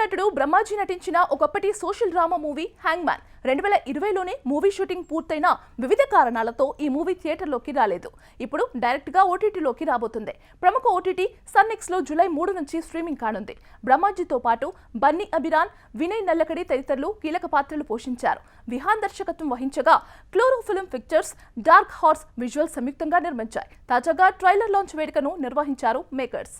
నటుడు బ్రహ్మాజీ నటించిన ఒకప్పటి social drama movie hang man 2020లోనే మూవీ షూటింగ్ పూర్తయిన వివిధ కారణాలతో ఈ మూవీ థియేటర్లోకి రాలేదు. ఇప్పుడు డైరెక్ట్ గా ఓటీటీలోకి రాబోతుంది. ప్రముఖ ఓటీటీ సన్నెక్స్ లో జూలై 3 నుంచి స్ట్రీమింగ్ కానుంది. బ్రహ్మాజీతో పాటు బన్నీ అభిరాన్, వినయ్ నల్లకడి తదితరులు కీలక పాత్రలు పోషించారు. విహాన్ దర్శకత్వం వహించగా chloro film pictures, dark horse visual సంయుక్తంగా నిర్మించాయి. తాజాగా ట్రైలర్ లాంచ్ వేడుకను నిర్వహించారు మేకర్స్.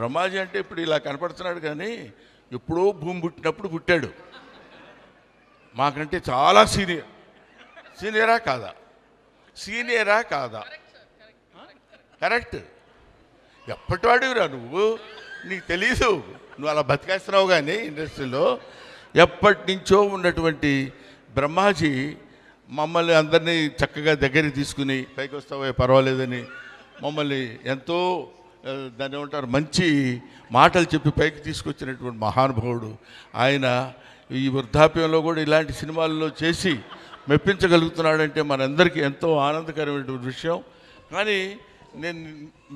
బ్రహ్మాజీ అంటే ఇప్పుడు ఇలా కనపడుతున్నాడు, కానీ ఎప్పుడో భూమి పుట్టినప్పుడు పుట్టాడు. మాకంటే చాలా సీనియరా కాదా కరెక్ట్. ఎప్పటివాడివిరా నువ్వు, నీకు తెలీదు, నువ్వు అలా బతికేస్తున్నావు. కానీ ఇండస్ట్రీలో ఎప్పటి నుంచో ఉన్నటువంటి బ్రహ్మాజీ మమ్మల్ని అందరినీ చక్కగా దగ్గరికి తీసుకుని పైకి వస్తావే పర్వాలేదని మమ్మల్ని ఎంతో దాన్ని ఏమంటారు మంచి మాటలు చెప్పి పైకి తీసుకొచ్చినటువంటి మహానుభావుడు ఆయన. ఈ వృద్ధాప్యంలో కూడా ఇలాంటి సినిమాల్లో చేసి మెప్పించగలుగుతున్నాడంటే మనందరికీ ఎంతో ఆనందకరమైనటువంటి విషయం. కానీ నేను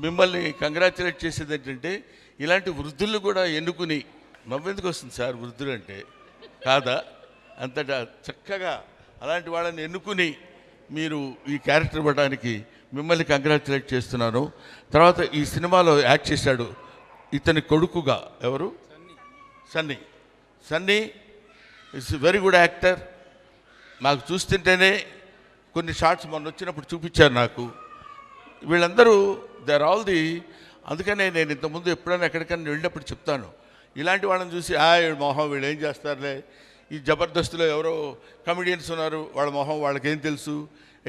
మిమ్మల్ని కంగ్రాచులేట్ చేసేది ఏంటంటే, ఇలాంటి వృద్ధులు కూడా ఎన్నుకుని, నవ్వెందుకు వస్తుంది సార్ వృద్ధులు అంటే కాదా, అంతటా చక్కగా అలాంటి వాళ్ళని ఎన్నుకుని మీరు ఈ క్యారెక్టర్ ఇవ్వడానికి మిమ్మల్ని కంగ్రాచులేట్ చేస్తున్నాను. తర్వాత ఈ సినిమాలో యాక్ట్ చేశాడు ఇతని కొడుకుగా ఎవరు, Sunny is very good actor. నాకు చూస్తుంటేనే కొన్ని షార్ట్స్ మొన్న వచ్చినప్పుడు చూపించారు నాకు. వీళ్ళందరూ దే ఆర్ ఆల్ ది, అందుకనే నేను ఇంతకుముందు ఎప్పుడైనా ఎక్కడికైనా వెళ్ళినప్పుడు చెప్తాను, ఇలాంటి వాళ్ళని చూసి మొహం వీళ్ళు ఏం చేస్తారులే, ఈ జబర్దస్త్లో ఎవరో కమెడియన్స్ ఉన్నారు, వాళ్ళ మొహం వాళ్ళకేం తెలుసు,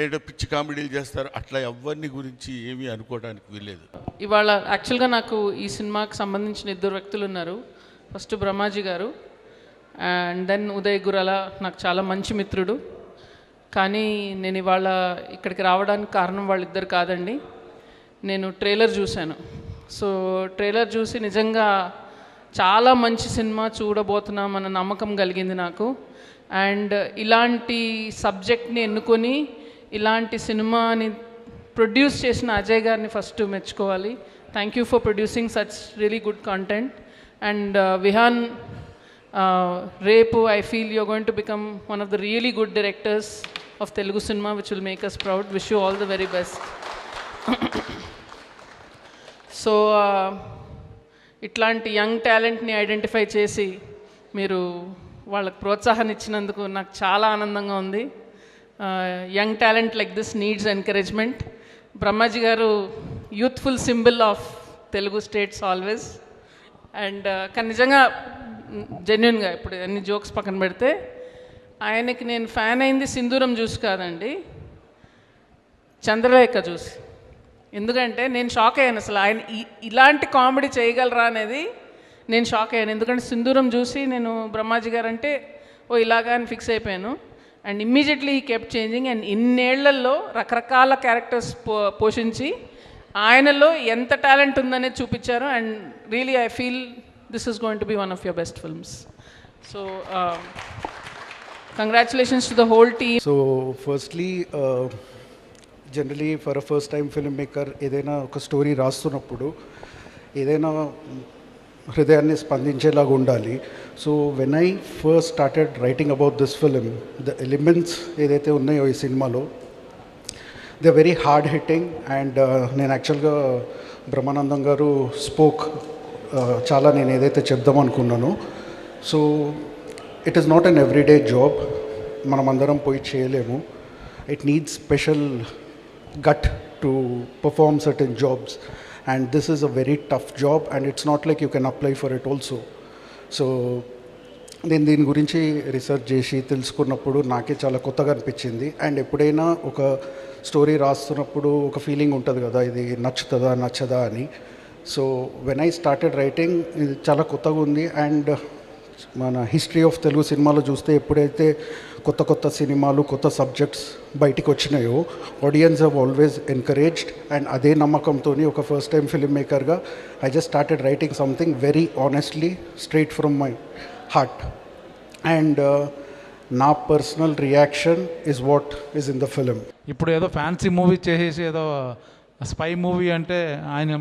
ఏదో పిచ్చి కామెడీలు చేస్తారు, అట్లా ఎవరిని గురించి ఏమీ అనుకోవడానికి వీల్లేదు. ఇవాళ యాక్చువల్గా నాకు ఈ సినిమాకి సంబంధించిన 2 వ్యక్తులు ఉన్నారు. ఫస్ట్ బ్రహ్మాజీ గారు అండ్ దెన్ ఉదయ్ గురాల, నాకు చాలా మంచి మిత్రుడు. కానీ నేను ఇవాళ ఇక్కడికి రావడానికి కారణం వాళ్ళిద్దరు కాదండి. నేను ట్రైలర్ చూశాను. సో ట్రైలర్ చూసి నిజంగా చాలా మంచి సినిమా చూడబోతున్నామన్న నమ్మకం కలిగింది నాకు. అండ్ ఇలాంటి సబ్జెక్ట్ని ఎన్నుకొని ఇలాంటి సినిమాని ప్రొడ్యూస్ చేసిన అజయ్ గారిని ఫస్ట్ మెచ్చుకోవాలి. Thank you for producing such really good content. And Vihan, రేపు I feel you're going to become one of the really good directors of Telugu cinema which will make us proud. Wish you all the very best. So ఇట్లాంటి young టాలెంట్ని identify చేసి మీరు వాళ్ళకి ప్రోత్సాహాన్ని ఇచ్చినందుకు నాకు చాలా ఆనందంగా ఉంది. Young talent like this needs encouragement. Brahmaji garu youthful symbol of Telugu states always. And కానీ నిజంగా జెన్యున్గా ఇప్పుడు అన్ని జోక్స్ పక్కన పెడితే ఆయనకి నేను ఫ్యాన్ అయింది సింధూరం చూసి కాదండి, చంద్రలేఖ చూసి. ఎందుకంటే నేను షాక్ అయ్యాను, అసలు ఆయన ఇలాంటి కామెడీ చేయగలరా అనేది నేను షాక్ అయ్యాను. ఎందుకంటే సింధూరం చూసి నేను బ్రహ్మాజీ గారు అంటే ఇలాగా అని ఫిక్స్ అయిపోయాను. అండ్ ఇమ్మీడియట్లీ ఈ కెప్ట్ చేంజింగ్. అండ్ ఇన్నేళ్లలో రకరకాల క్యారెక్టర్స్ పోషించి ఆయనలో ఎంత టాలెంట్ ఉందనేది చూపించారు. And really I feel this is going to be one of your best films. So congratulations to the whole team. So firstly generally for a first time film maker ఏదైనా ఒక story రాస్తున్నప్పుడు ఏదైనా హృదయాన్ని స్పందించేలాగా ఉండాలి. So when I first started writing about this film, the elements ఏదైతే ఉన్నాయో ఈ సినిమాలో they very hard hitting. And నేను యాక్చువల్గా బ్రహ్మానందం గారు స్పోక్ చాలా నేను ఏదైతే చెప్దాం అనుకున్నానో, so it is not an everyday job, మనమందరం పోయి చేయలేము. It needs special gut to perform certain jobs, and this is a very tough job and it's not like you can apply for it also. So నేను దీని గురించి research చేసి తెలుసుకున్నప్పుడు నాకే చాలా కొత్తగా అనిపించింది. అండ్ ఎప్పుడైనా ఒక స్టోరీ రాస్తున్నప్పుడు ఒక ఫీలింగ్ ఉంటుంది కదా, ఇది నచ్చుతుందా నచ్చదా అని. So when I started writing ఇది చాలా కొత్తగా ఉంది. అండ్ మన హిస్టరీ ఆఫ్ తెలుగు సినిమాలో చూస్తే ఎప్పుడైతే కొత్త కొత్త సినిమాలు కొత్త సబ్జెక్ట్స్ బయటికి వచ్చినాయో audience have always encouraged. And అదే నమ్మకంతో ఒక ఫస్ట్ టైం ఫిల్మ్ మేకర్గా I just started writing something very honestly, straight from my heart. And నా personal reaction is what is in the film. ఇప్పుడు ఏదో ఫ్యాన్సీ మూవీ చేసేసి ఏదో స్పై మూవీ అంటే ఆయన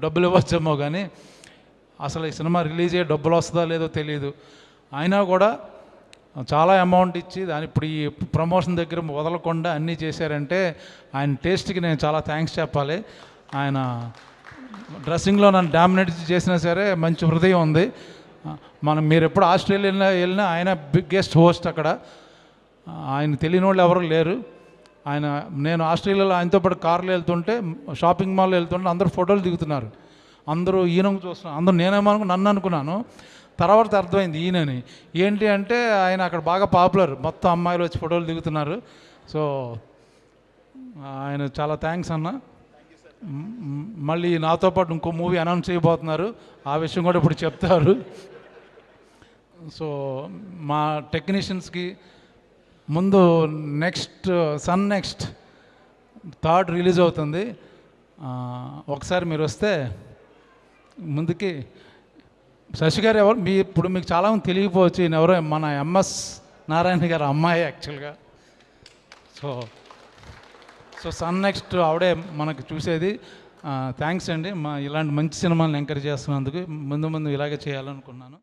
డబ్బులు ఇవ్వచ్చేమో కానీ అసలు ఈ సినిమా రిలీజ్ అయ్యే డబ్బులు వస్తుందా లేదో తెలియదు. అయినా కూడా చాలా అమౌంట్ ఇచ్చి దాని ఇప్పుడు ఈ ప్రమోషన్ దగ్గర వదలకుండా అన్నీ చేశారంటే ఆయన టేస్ట్కి నేను చాలా థ్యాంక్స్ చెప్పాలి. ఆయన డ్రెస్సింగ్లో నన్ను డామినేట్ చేసినా సరే మంచి హృదయం ఉంది. మీరు ఎప్పుడు ఆస్ట్రేలియా వెళ్ళినా ఆయన బిగ్గెస్ట్ హోస్ట్ అక్కడ. ఆయన తెలియని వాళ్ళు ఎవరు లేరు. నేను ఆస్ట్రేలియాలో ఆయనతో పాటు కార్లో వెళ్తుంటే షాపింగ్ మాల్లో వెళ్తుంటే అందరూ ఫోటోలు దిగుతున్నారు. అందరూ ఈయనకు చూస్తున్నారు. అందరూ నన్ను అనుకున్నాను. తర్వాత అర్థమైంది ఈయనని. ఏంటి అంటే ఆయన అక్కడ బాగా పాపులర్, మొత్తం అమ్మాయిలు వచ్చి ఫోటోలు దిగుతున్నారు. సో ఆయన చాలా థ్యాంక్స్ అన్న. మళ్ళీ నాతో పాటు ఇంకో మూవీ అనౌన్స్ చేయబోతున్నారు, ఆ విషయం కూడా ఇప్పుడు చెప్తారు. సో మా టెక్నీషియన్స్కి ముందు సన్ నెక్స్ట్ 3rd రిలీజ్ అవుతుంది. ఒకసారి మీరు వస్తే ముందుకి శశి గారు ఎవరు ఇప్పుడు మీకు చాలామంది తెలియకపోవచ్చు. ఈయన ఎవరో మన ఎంఎస్ నారాయణ గారు అమ్మాయి యాక్చువల్గా. సో సన్ నెక్స్ట్ ఆవిడే మనకు చూసేది. థ్యాంక్స్ అండి, ఇలాంటి మంచి సినిమాలను ఎంకరేజ్ చేస్తున్నందుకు. ముందు ఇలాగే చేయాలనుకున్నాను.